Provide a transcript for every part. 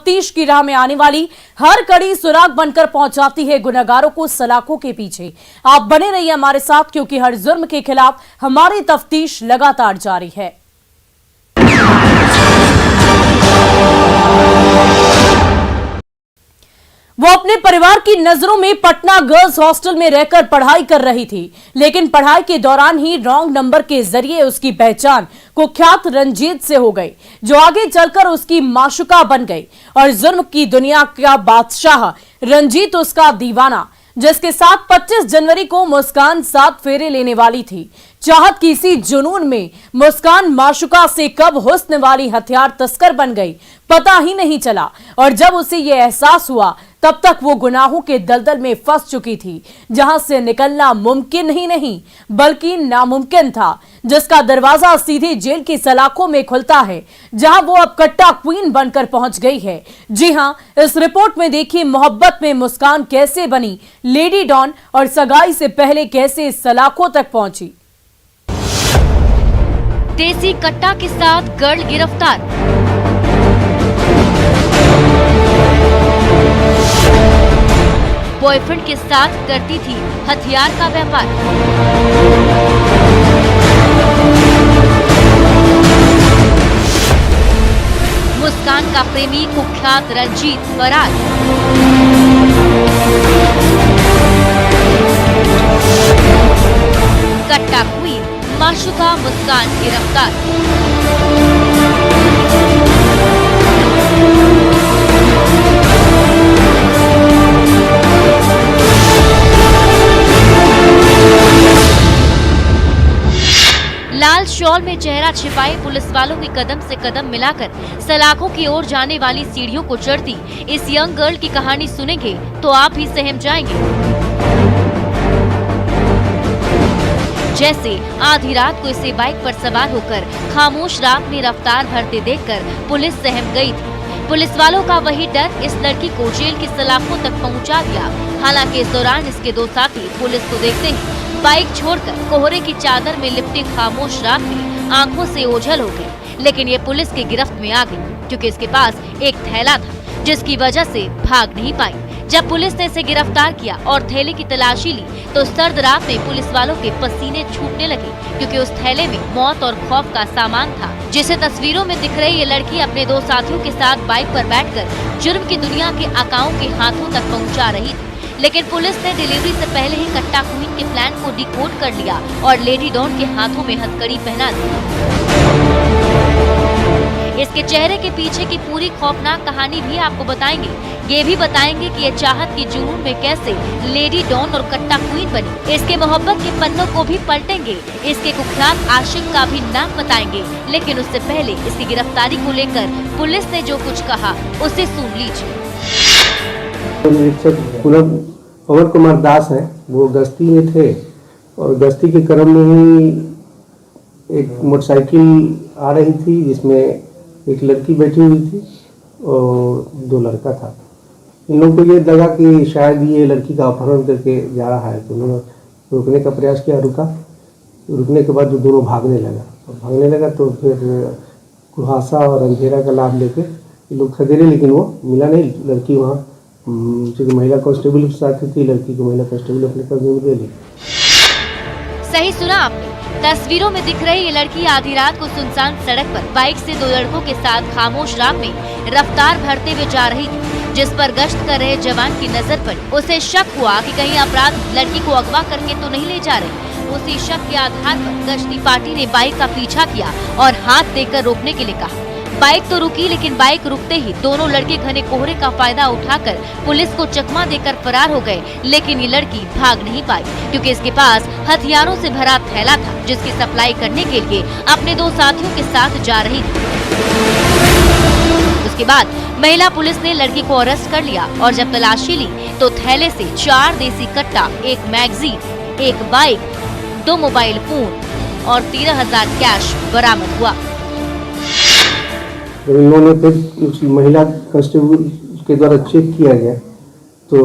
तफ्तीश की राह में आने वाली हर कड़ी सुराग बनकर पहुंच जाती है गुनहगारों को सलाखों के पीछे। आप बने रहिए हमारे साथ, क्योंकि हर जुर्म के खिलाफ हमारी तफ्तीश लगातार जारी है। वो अपने परिवार की नजरों में पटना गर्ल्स हॉस्टल में रहकर पढ़ाई कर रही थी, लेकिन पढ़ाई के दौरान ही रॉन्ग नंबर के जरिए उसकी पहचान कुख्यात रंजीत से हो गई, जो आगे चलकर उसकी माशुका बन गई। और जुर्म की दुनिया का बादशाह रंजीत उसका दीवाना, जिसके साथ 25 जनवरी को मुस्कान 7 फेरे लेने वाली थी। चाहत की इसी जुनून में मुस्कान माशुका से कब हुस्न वाली हथियार तस्कर बन गई, पता ही नहीं चला। और जब उसे यह एहसास हुआ, तब तक वो गुनाहों के दलदल में फंस चुकी थी, जहां से निकलना मुमकिन ही नहीं बल्कि नामुमकिन था, जिसका दरवाजा सीधे जेल की सलाखों में खुलता है, जहां वो अब कट्टा क्वीन बनकर पहुंच गई है। जी हां, इस रिपोर्ट में देखिए मोहब्बत में मुस्कान कैसे बनी लेडी डॉन और सगाई से पहले कैसे सलाखों तक पहुंची। देसी कट्टा के साथ गर्ल गिरफ्तार। बॉयफ्रेंड के साथ करती थी हथियार का व्यापार। मुस्कान का प्रेमी कुख्यात रंजीत फरार। कट्टा क्वीन माशुका मुस्कान गिरफ्तार। लाल शॉल में चेहरा छिपाए पुलिस वालों की कदम से कदम मिलाकर सलाखों की ओर जाने वाली सीढ़ियों को चढ़ती इस यंग गर्ल की कहानी सुनेंगे तो आप ही सहम जाएंगे। जैसे आधी रात को इसे बाइक पर सवार होकर खामोश रात में रफ्तार भरते देखकर पुलिस सहम गई थी। पुलिस वालों का वही डर इस लड़की को जेल की सलाखों तक पहुंचा दिया। हालांकि इस दौरान इसके दो साथी पुलिस को देखते ही बाइक छोड़कर कोहरे की चादर में लिपटी खामोश रात में आंखों से ओझल हो गई। लेकिन ये पुलिस की गिरफ्त में आ गई, क्योंकि इसके पास एक थैला था, जिसकी वजह से भाग नहीं पाई। जब पुलिस ने इसे गिरफ्तार किया और थैले की तलाशी ली, तो सर्द रात में पुलिस वालों के पसीने छूटने लगे, क्योंकि उस थैले में मौत और खौफ का सामान था, जिसे तस्वीरों में दिख रही ये लड़की अपने दो साथियों के साथ बाइक पर बैठकर जुर्म की दुनिया के आकाओं के हाथों तक पहुंचा रही थी। लेकिन पुलिस ने डिलीवरी से पहले ही कट्टा क्वीन के प्लान को डिकोड कर लिया और लेडी डॉन के हाथों में हथकड़ी पहना दी। इसके चेहरे के पीछे की पूरी खौफनाक कहानी भी आपको बताएंगे। ये भी बताएंगे कि ये चाहत की जुनून में कैसे लेडी डॉन और कट्टा क्वीन बनी। इसके मोहब्बत के पन्नों को भी पलटेंगे। इसके कुख्यात आशिक का भी नाम बताएंगे। लेकिन उससे पहले इसकी गिरफ्तारी को लेकर पुलिस ने जो कुछ कहा उसे सुन लीजिए। पवन कुमार दास है, वो गश्ती में थे और गश्ती के क्रम में ही एक मोटरसाइकिल आ रही थी, जिसमें एक लड़की बैठी हुई थी और 2 लड़का था। इन लोगों को ये लगा कि शायद ये लड़की का अपहरण करके जा रहा है, तो उन्होंने रुकने का प्रयास किया। रुकने के बाद जो दोनों भागने लगा तो फिर कुहासा और अंधेरा का लाभ लेके ये लोग खदेड़े, लेकिन वो मिला नहीं। लड़की वहाँ चूँकि महिला कांस्टेबल के साथ थी, लड़की को महिला कांस्टेबल अपने कब्जे में ले ली। सही सुना आपने। तस्वीरों में दिख रही ये लड़की आधी रात को सुनसान सड़क पर बाइक से 2 लड़कों के साथ खामोश रात में रफ्तार भरते हुए जा रही थी, जिस पर गश्त कर रहे जवान की नजर पड़ी। उसे शक हुआ कि कहीं अपराध लड़की को अगवा करके तो नहीं ले जा रहे। उसी शक के आधार पर गश्ती पार्टी ने बाइक का पीछा किया और हाथ देकर रोकने के लिए कहा। बाइक तो रुकी, लेकिन बाइक रुकते ही दोनों लड़के घने कोहरे का फायदा उठाकर पुलिस को चकमा देकर फरार हो गए। लेकिन ये लड़की भाग नहीं पाई, क्योंकि इसके पास हथियारों से भरा थैला था, जिसकी सप्लाई करने के लिए अपने 2 साथियों के साथ जा रही थी। उसके बाद महिला पुलिस ने लड़की को अरेस्ट कर लिया और जब तलाशी ली तो थैले से 4 देसी कट्टा, 1 मैगजीन, 1 बाइक, 2 मोबाइल फोन और 13,000 कैश बरामद हुआ। जब इन लोगों ने फिर महिला कांस्टेबल के द्वारा चेक किया गया, तो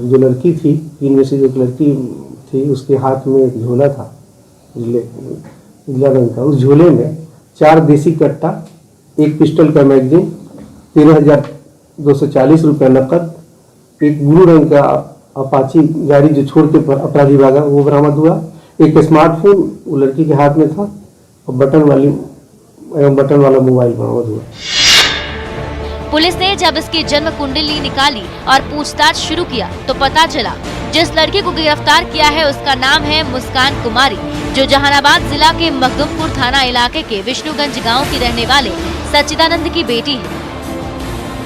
जो लड़की थी, 3 में से जो लड़की थी, उसके हाथ में एक झोला था, उजला रंग का। उस झोले में 4 देसी कट्टा, 1 पिस्टल का मैगजीन, 13,000 240 रुपये नकद, एक ब्लू रंग का अपाची गाड़ी जो छोड़ के अपराधी भागा वो बरामद हुआ, एक स्मार्टफोन वो लड़की के हाथ में था और बटन वाला मोबाइल बरामद हुआ। पुलिस ने जब इसकी जन्म कुंडली निकाली और पूछताछ शुरू किया तो पता चला जिस लड़की को गिरफ्तार किया है उसका नाम है मुस्कान कुमारी, जो जहानाबाद जिला के मखदुमपुर थाना इलाके के विष्णुगंज गांव की रहने वाले सच्चिदानंद की बेटी है।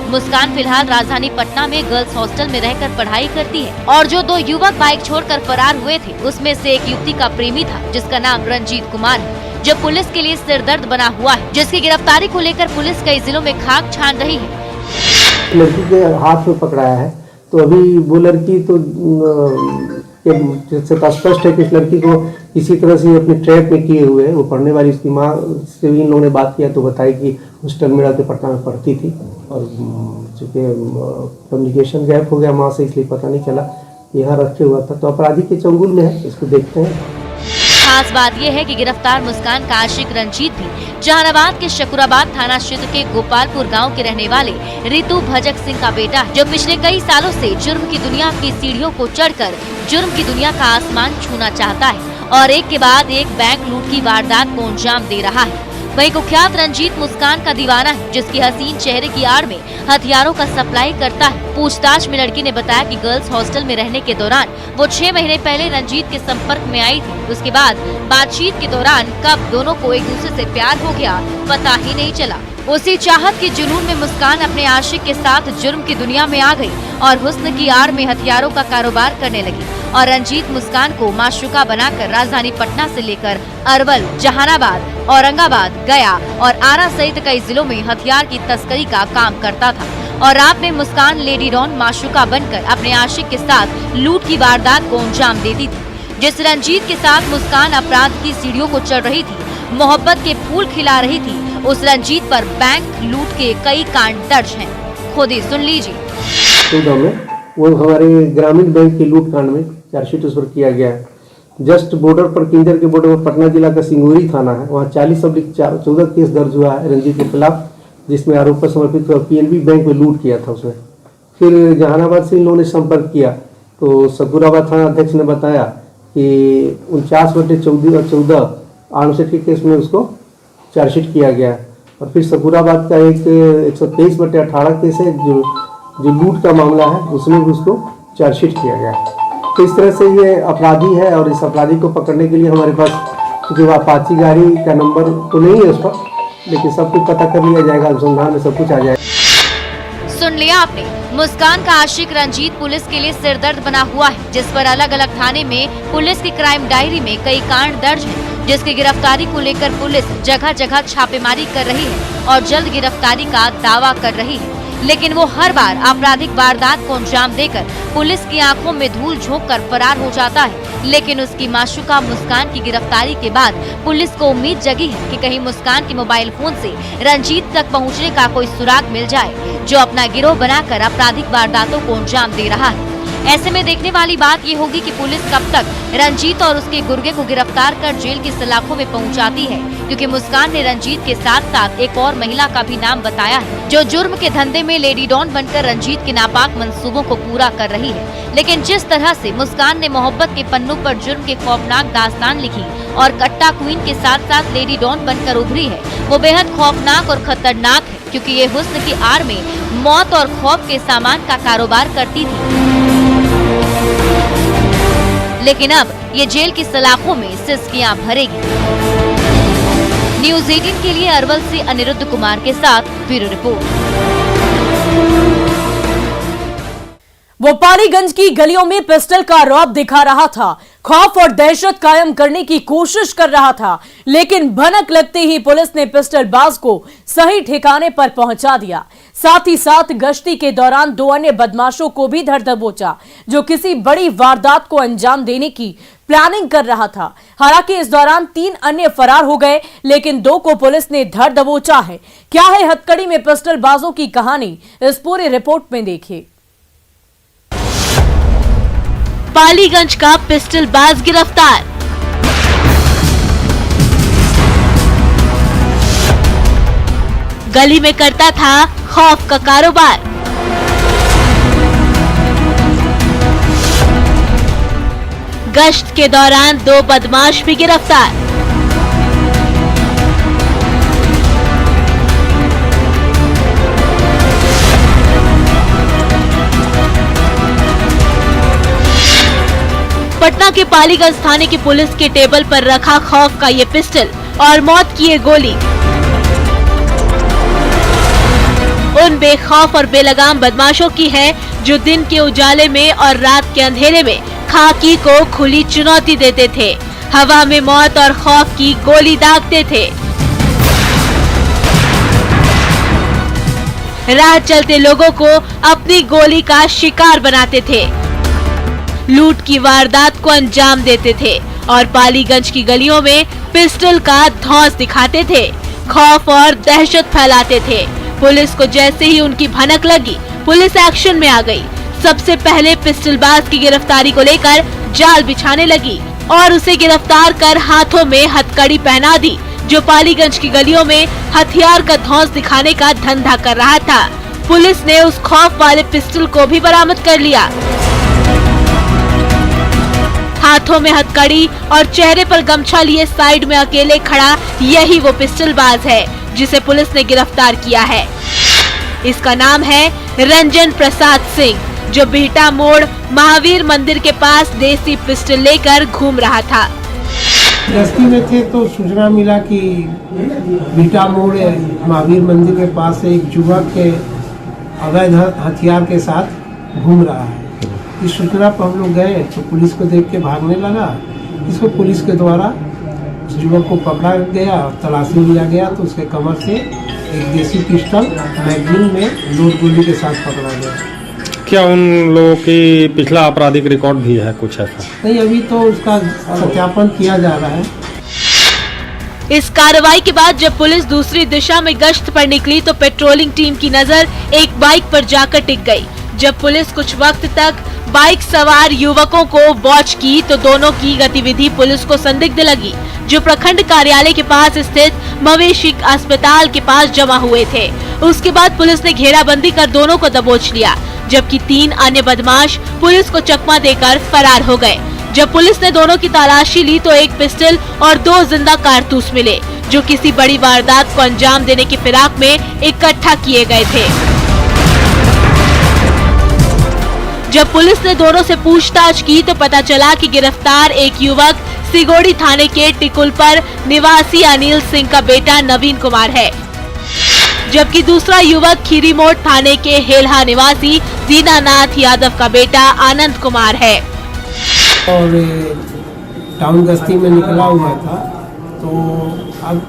मुस्कान फिलहाल राजधानी पटना में गर्ल्स हॉस्टल में रहकर पढ़ाई करती है और जो 2 युवक बाइक छोड़कर फरार हुए थे उसमें से एक युवती का प्रेमी था जिसका नाम रंजीत कुमार है, जो पुलिस के लिए सिरदर्द बना हुआ है, जिसकी गिरफ्तारी को लेकर पुलिस कई जिलों में खाक छान रही है। लड़की के हाथ में पकड़ाया है, तो अभी वो लड़की तो स्पष्ट है कि इस लड़की को किसी तरह से अपने ट्रैप में किए हुए है। वो पढ़ने वाली उसकी माँ से भी इन लोगों ने बात किया तो बताई कि हॉस्टल में रहते पटना में पढ़ती थी और चूँकि कम्युनिकेशन गैप हो गया माँ से, इसलिए पता नहीं चला यहाँ रखे हुआ था। तो अपराधी के चंगुल में है, इसको देखते हैं। खास बात यह है कि गिरफ्तार मुस्कान का आशिक रंजीत भी जहानाबाद के शकुराबाद थाना क्षेत्र के गोपालपुर गांव के रहने वाले रितु भजक सिंह का बेटा है, जो पिछले कई सालों से जुर्म की दुनिया की सीढ़ियों को चढ़कर जुर्म की दुनिया का आसमान छूना चाहता है और एक के बाद एक बैंक लूट की वारदात को अंजाम दे रहा है। वहीं कुख्यात रंजीत मुस्कान का दीवाना है, जिसकी हसीन चेहरे की आड़ में हथियारों का सप्लाई करता है। पूछताछ में लड़की ने बताया कि गर्ल्स हॉस्टल में रहने के दौरान वो 6 महीने पहले रंजीत के संपर्क में आई थी। उसके बाद बातचीत के दौरान कब दोनों को एक दूसरे से प्यार हो गया पता ही नहीं चला। उसी चाहत के जुनून में मुस्कान अपने आशिक के साथ जुर्म की दुनिया में आ गई और हुस्न की आड़ में हथियारों का कारोबार करने लगी और रंजीत मुस्कान को माशूका बनाकर राजधानी पटना से लेकर अरवल, जहानाबाद, औरंगाबाद, गया और आरा सहित कई जिलों में हथियार की तस्करी का काम करता था और रात में मुस्कान लेडी डॉन माशूका बनकर अपने आशिक के साथ लूट की वारदात को अंजाम देती थी। जिस रंजीत के साथ मुस्कान अपराध की सीढ़ियों को चढ़ रही थी, मोहब्बत के फूल खिला रही थी, उस रंजीत पर बैंक लूट के कई कांड दर्ज हैं। खुद ही सुन लीजिए। वो हमारे ग्रामीण बैंक के लूट कांड में चार्जशीट उस पर किया गया है। जस्ट बॉर्डर पर किंजर के बॉर्डर पर पटना जिला का सिंगूरी थाना है, वहाँ 40/14 केस दर्ज हुआ है रंजीत के खिलाफ, जिसमें आरोप पर समर्पित हुआ PNB बैंक में लूट किया था उसने। फिर जहानाबाद से इन लोगों ने संपर्क किया तो सकूराबाद थाना अध्यक्ष ने बताया कि 49/14 आर्मसेट के केस में उसको चार्जशीट किया गया है। और फिर सकूराबाद का एक 123/18 केस है जो लूट का मामला है, उसमें भी उसको चार्जशीट किया गया है। तो इस तरह से ये अपराधी है और इस अपराधी को पकड़ने के लिए हमारे पास जो अपाची गाड़ी का नंबर तो नहीं है उस पर, लेकिन सब कुछ पता कर लिया जाएगा, अनुसंधान में सब कुछ आ जाएगा। सुन लिया आपने, मुस्कान का आशिक रंजीत पुलिस के लिए सिरदर्द बना हुआ है, जिस पर अलग अलग थाने में पुलिस की क्राइम डायरी में कई कांड दर्ज हैं, जिसकी गिरफ्तारी को लेकर पुलिस जगह जगह छापेमारी कर रही है और जल्द गिरफ्तारी का दावा कर रही है। लेकिन वो हर बार आपराधिक वारदात को अंजाम देकर पुलिस की आंखों में धूल झोंककर फरार हो जाता है। लेकिन उसकी माशूका मुस्कान की गिरफ्तारी के बाद पुलिस को उम्मीद जगी है कि कहीं मुस्कान के मोबाइल फोन से रंजीत तक पहुंचने का कोई सुराग मिल जाए, जो अपना गिरोह बनाकर आपराधिक वारदातों को अंजाम दे रहा है। ऐसे में देखने वाली बात ये होगी कि पुलिस कब तक रंजीत और उसके गुर्गे को गिरफ्तार कर जेल की सलाखों में पहुंचाती है, क्योंकि मुस्कान ने रंजीत के साथ साथ एक और महिला का भी नाम बताया है, जो जुर्म के धंधे में लेडी डॉन बनकर रंजीत के नापाक मंसूबों को पूरा कर रही है। लेकिन जिस तरह से मुस्कान ने मोहब्बत के पन्नों पर जुर्म के खौफनाक दास्तान लिखी और कट्टा क्वीन के साथ साथ लेडी डॉन बनकर उभरी है, वो बेहद खौफनाक और खतरनाक है, क्योंकि ये हुस्न की आड़ में मौत और खौफ के सामान का कारोबार करती थी। लेकिन अब ये जेल की सलाखों में सिसकियां भरेगी। न्यूज़ 18 के लिए अरवल से अनिरुद्ध कुमार के साथ ब्यूरो रिपोर्ट। वो पालीगंज की गलियों में पिस्टल का रौब दिखा रहा था, खौफ और दहशत कायम करने की कोशिश कर रहा था, लेकिन भनक लगते ही पुलिस ने पिस्टल बाज को सही ठिकाने पर पहुंचा दिया। साथ ही साथ गश्ती के दौरान 2 अन्य बदमाशों को भी धर दबोचा, जो किसी बड़ी वारदात को अंजाम देने की प्लानिंग कर रहा था। हालांकि इस दौरान 3 अन्य फरार हो गए, लेकिन 2 को पुलिस ने धर दबोचा है। क्या है हथकड़ी में पिस्टल बाजों की कहानी, इस पूरी रिपोर्ट में देखिए। पालीगंज का पिस्टल बाज गिरफ्तार। गली में करता था खौफ का कारोबार। गश्त के दौरान 2 बदमाश भी गिरफ्तार। पटना के पालीगंज थाने की पुलिस के टेबल पर रखा खौफ का ये पिस्टल और मौत की ये गोली उन बेखौफ और बेलगाम बदमाशों की है जो दिन के उजाले में और रात के अंधेरे में खाकी को खुली चुनौती देते थे, हवा में मौत और खौफ की गोली दागते थे, राह चलते लोगों को अपनी गोली का शिकार बनाते थे, लूट की वारदात को अंजाम देते थे और पालीगंज की गलियों में पिस्टल का धौंस दिखाते थे, खौफ और दहशत फैलाते थे। पुलिस को जैसे ही उनकी भनक लगी, पुलिस एक्शन में आ गई। सबसे पहले पिस्टलबाज की गिरफ्तारी को लेकर जाल बिछाने लगी और उसे गिरफ्तार कर हाथों में हथकड़ी पहना दी, जो पालीगंज की गलियों में हथियार का धौंस दिखाने का धंधा कर रहा था। पुलिस ने उस खौफ वाले पिस्टल को भी बरामद कर लिया। हाथों में हथकड़ी और चेहरे पर गमछा लिए साइड में अकेले खड़ा यही वो पिस्टलबाज है जिसे पुलिस ने गिरफ्तार किया है। इसका नाम है रंजन प्रसाद सिंह, जो बिहटा मोड़ महावीर मंदिर के पास देसी पिस्टल लेकर घूम रहा था। गश्ती में थे तो सूचना मिला कि बिहटा मोड़ महावीर मंदिर के पास एक युवक के अवैध हथियार के साथ घूम रहा है। इस सूचना पर हम लोग गए तो पुलिस को देख के भागने लगा। इसको पुलिस के द्वारा उस युवक को पकड़ा गया और तलाशी लिया गया तो उसके कमर से एक देसी पिस्टल मैगजीन में लोड गोली के साथ पकड़ा गया। क्या उन लोगों की पिछला आपराधिक रिकॉर्ड भी है कुछ ऐसा? नहीं, अभी तो उसका सत्यापन किया जा रहा है। इस कार्रवाई के बाद जब पुलिस दूसरी दिशा में गश्त पर निकली तो पेट्रोलिंग टीम की नजर एक बाइक पर जाकर टिक गई। जब पुलिस कुछ वक्त तक बाइक सवार युवकों को वॉच की तो दोनों की गतिविधि पुलिस को संदिग्ध लगी, जो प्रखंड कार्यालय के पास स्थित मवेशी अस्पताल के पास जमा हुए थे। उसके बाद पुलिस ने घेराबंदी कर दोनों को दबोच लिया, जबकि 3 अन्य बदमाश पुलिस को चकमा देकर फरार हो गए। जब पुलिस ने दोनों की तलाशी ली तो एक पिस्टल और 2 जिंदा कारतूस मिले, जो किसी बड़ी वारदात को अंजाम देने की फिराक में इकट्ठा किए गए थे। जब पुलिस ने दोनों से पूछताछ की तो पता चला कि गिरफ्तार एक युवक सिगोड़ी थाने के टिकुलपर निवासी अनिल सिंह का बेटा नवीन कुमार है, जबकि दूसरा युवक खीरीमोड़ थाने के हेल्हा निवासी दीनानाथ यादव का बेटा आनंद कुमार है। और टाउन गश्ती में निकला हुआ था तो अब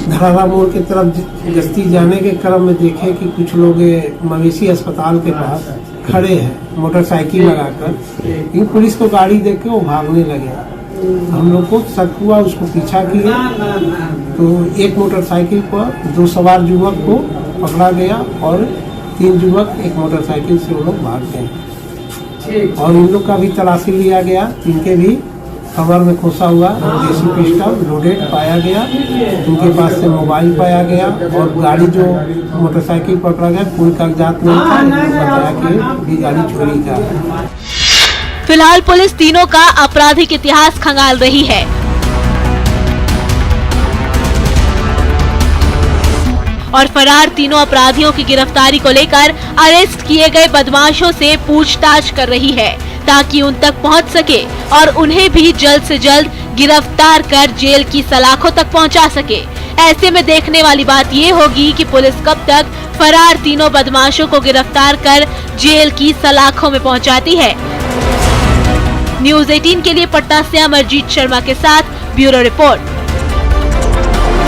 धरारा मोड़ की तरफ गश्ती जाने के क्रम में देखे कि कुछ लोग मवेशी अस्पताल के पास खड़े हैं मोटरसाइकिल लगाकर। लेकिन पुलिस को गाड़ी देख के वो भागने लगे। हम लोग को शक हुआ, उसको पीछा किया तो एक मोटरसाइकिल पर 2 सवार युवक को पकड़ा गया और 3 युवक एक मोटरसाइकिल से वो लोग भाग गए और इन लोग का भी तलाशी लिया गया। इनके भी कमर में खोसा हुआ देसी पिस्टल लोडेड पाया गया। उनके पास से मोबाइल पाया गया और गाड़ी जो मोटरसाइकिल पकड़ा गया कोई कागजात नहीं था, बताया कि भी गाड़ी चोरी का है। फिलहाल पुलिस तीनों का आपराधिक इतिहास खंगाल रही है। और फरार तीनों अपराधियों की गिरफ्तारी को लेकर अरेस्ट किए गए बदमाशों से पूछताछ कर रही है, ताकि उन तक पहुंच सके और उन्हें भी जल्द से जल्द गिरफ्तार कर जेल की सलाखों तक पहुंचा सके। ऐसे में देखने वाली बात ये होगी कि पुलिस कब तक फरार तीनों बदमाशों को गिरफ्तार कर जेल की सलाखों में पहुंचाती है। न्यूज़ 18 के लिए पटना से अमरजीत शर्मा के साथ ब्यूरो रिपोर्ट।